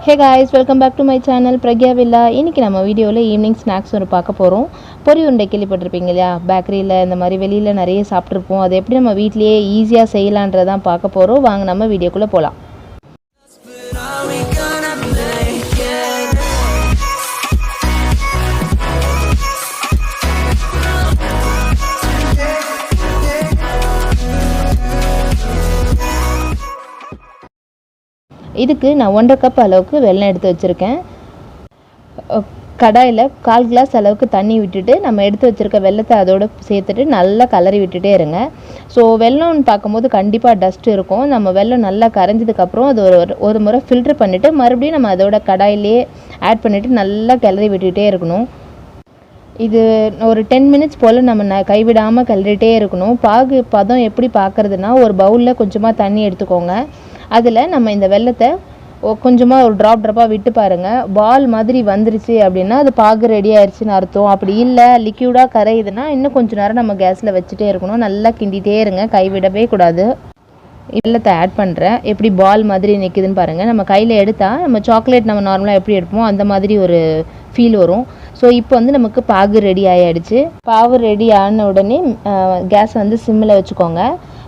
Hey guys, welcome back to my channel Pragya Villa. இன்னைக்கு நம்ம வீடியோல ஈவினிங் ஸ்நாக்ஸ் ஒரு பார்க்க போறோம். பொரி உருண்டை கேள்விப்பட்டிருப்பீங்க இல்லையா? பேக்கரியில இந்த மாதிரி வெளியில நிறைய சாப்பிட்டுருப்போம். அது எப்படி நம்ம வீட்லயே ஈஸியா செய்யலாம்ன்றத தான் பார்க்க போறோம். வாங்க நம்ம வீடியோக்குள்ள போலாம். இதுக்கு நான் 1.5 கப் அளவுக்கு வெல்லம் எடுத்து வச்சுருக்கேன். கடாயில் 1/4 கிளாஸ் அளவுக்கு தண்ணி விட்டுட்டு நம்ம எடுத்து வச்சுருக்க வெல்லத்தை அதோடு சேர்த்துட்டு நல்லா கலரி விட்டுட்டே இருங்க. ஸோ வெல்லம்னு பார்க்கும்போது கண்டிப்பாக டஸ்ட் இருக்கும். நம்ம வெல்லம் நல்லா கரைஞ்சதுக்கப்புறம் அது ஒரு முறை ஃபில்ட்ரு பண்ணிவிட்டு மறுபடியும் நம்ம அதோட கடாயிலே ஆட் பண்ணிவிட்டு நல்லா கிளறி விட்டுகிட்டே இருக்கணும். இது ஒரு 10 மினிட்ஸ் போல் நம்ம கைவிடாமல் கிளறிட்டே இருக்கணும். பதம் எப்படி பார்க்குறதுனா, ஒரு பவுலில் கொஞ்சமாக தண்ணி எடுத்துக்கோங்க. அதில் நம்ம இந்த வெல்லத்தை கொஞ்சமாக ஒரு ட்ராப்பாக விட்டு பாருங்கள். பால் மாதிரி வந்துருச்சு அப்படின்னா அது பாகு ரெடி ஆயிடுச்சுன்னு அர்த்தம். அப்படி இல்லை லிக்யூடாக கரையுதுன்னா இன்னும் கொஞ்சம் நேரம் நம்ம கேஸில் வச்சுட்டே இருக்கணும். நல்லா கிண்டிகிட்டே இருங்க, கைவிடவே கூடாது. வெல்லத்தை ஆட் பண்ணுறேன். எப்படி பால் மாதிரி நிற்குதுன்னு பாருங்கள். நம்ம கையில் எடுத்தால் நம்ம சாக்லேட் நம்ம நார்மலாக எப்படி எடுப்போம் அந்த மாதிரி ஒரு ஃபீல் வரும். ஸோ இப்போ வந்து நமக்கு பாகு ரெடி ஆகிடுச்சு. பாகு ரெடி ஆன உடனே கேஸை வந்து சிம்மில் வச்சுக்கோங்க.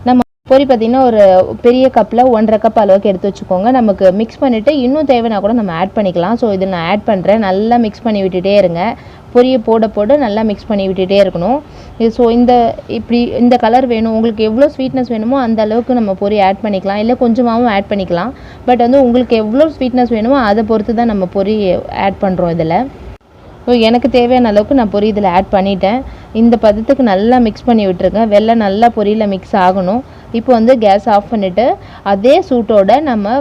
நம்ம பொரி பார்த்திங்கன்னா ஒரு பெரிய கப்பில் 1.5 கப் அளவுக்கு எடுத்து வச்சுக்கோங்க. நமக்கு மிக்ஸ் பண்ணிவிட்டு இன்னும் தேவைன்னா கூட நம்ம ஆட் பண்ணிக்கலாம். ஸோ இதில் நான் ஆட் பண்ணுறேன். நல்லா மிக்ஸ் பண்ணி விட்டுட்டே இருங்க. பொரியை போட நல்லா மிக்ஸ் பண்ணி விட்டுட்டே இருக்கணும். ஸோ இந்த கலர் வேணும், உங்களுக்கு எவ்வளோ ஸ்வீட்னஸ் வேணுமோ அந்த அளவுக்கு நம்ம பொரி ஆட் பண்ணிக்கலாம், இல்லை கொஞ்சமாகவும் ஆட் பண்ணிக்கலாம். பட் வந்து உங்களுக்கு எவ்வளோ ஸ்வீட்னஸ் வேணுமோ அதை பொறுத்து தான் நம்ம பொரி ஆட் பண்ணுறோம் இதில். ஸோ எனக்கு தேவையான அளவுக்கு நான் பொரி இதில் ஆட் பண்ணிட்டேன். இந்த பதத்துக்கு நல்லா மிக்ஸ் பண்ணி விட்டுருங்க. வெல்லம் நல்லா பொரியில் மிக்ஸ் ஆகணும். இப்போ வந்து கேஸ் ஆஃப் பண்ணிவிட்டு அதே சூட்டோட நம்ம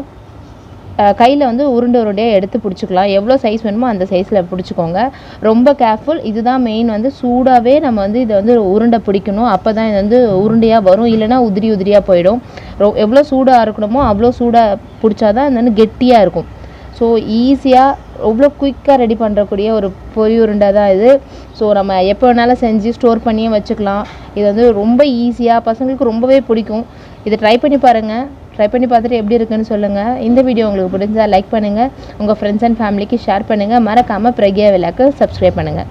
கையில் வந்து உருண்டையாக எடுத்து பிடிச்சிக்கலாம். எவ்வளோ சைஸ் வேணுமோ அந்த சைஸில் பிடிச்சிக்கோங்க. ரொம்ப கேர்ஃபுல், இதுதான் மெயின். வந்து சூடாகவே நம்ம வந்து இதை வந்து உருண்டை பிடிக்கணும். அப்போ தான் இது வந்து உருண்டையாக வரும், இல்லைனா உதிரியாக போயிடும். எவ்வளோ சூடாக இருக்கணுமோ அவ்வளோ சூடாக பிடிச்சாதான் அது வந்து கெட்டியாக இருக்கும். ஸோ ஈஸியாக எவ்வளோ குயிக்காக ரெடி பண்ணுறக்கூடிய ஒரு பொரி உருண்டை தான் இது. ஸோ நம்ம எப்போ வேணாலும் செஞ்சு ஸ்டோர் பண்ணியே வச்சுக்கலாம். இது வந்து ரொம்ப ஈஸியாக பசங்களுக்கு ரொம்பவே பிடிக்கும். இதை ட்ரை பண்ணி பாருங்கள். ட்ரை பண்ணி பார்த்துட்டு எப்படி இருக்குன்னு சொல்லுங்கள். இந்த வீடியோ உங்களுக்கு பிடிச்சா லைக் பண்ணுங்கள், உங்கள் ஃப்ரெண்ட்ஸ் அண்ட் ஃபேமிலிக்கு ஷேர் பண்ணுங்கள். மறக்காமல் பிரக்யா வில்லாக்கு சப்ஸ்கிரைப் பண்ணுங்கள்.